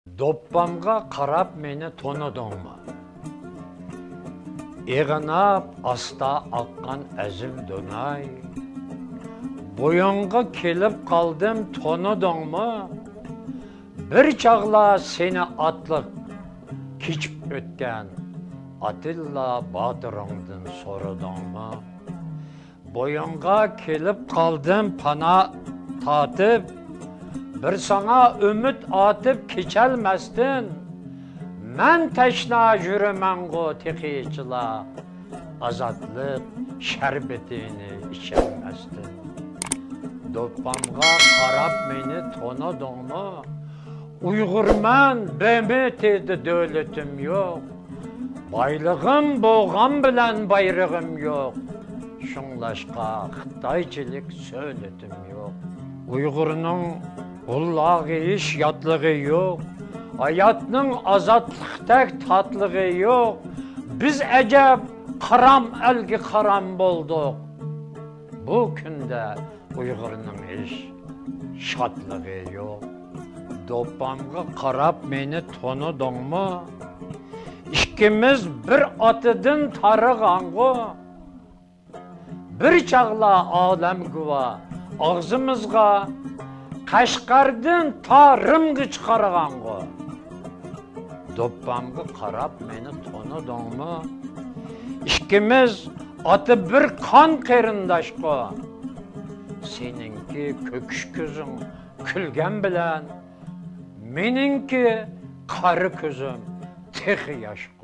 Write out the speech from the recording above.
Doppamga qarab meni tonidingmi? Ig'inab asta oqqan azim Dunay. Bo'yinga kelib qoldim tonidingmi? Bir chaqla seni otliq kechib o'tgan Atilla Botiringdan so'radingmi? Bo'yinga kelib qoldim pana tatib, bir sana ümit atıp keçelmestin. Men teşna yürümengo tekiçila, azatlık şerbetini içemezsin. Doppamga qarab meni tonidingmi? Uyg'urman, bemetedi dövletim yok. Baylığım boğan bilen bayrağım yok. Şunlaşqa Xitaychilik söyletim yok. Uyg'urning ullağı iş yatlığı yok. Hayatның azatlıqdek tatlığı yok. Biz əcəb qaram elgi qaram bolduq. Bu günde Uyg'urning iş şatlığı yok. Doppamga qarab meni tonidingmi? İkimiz bir atıdın tarıgango. Bir çağla alem guva. Ağzımızga Qashqardan ta Rimga chiqargango. Doppamga qarab meni tonidingmi? Ikkimiz oti bir qon qarindoshqo. Seninki ko'kish ko'zing kulgan bilan, meninki qari ko'zim texi yoshqo.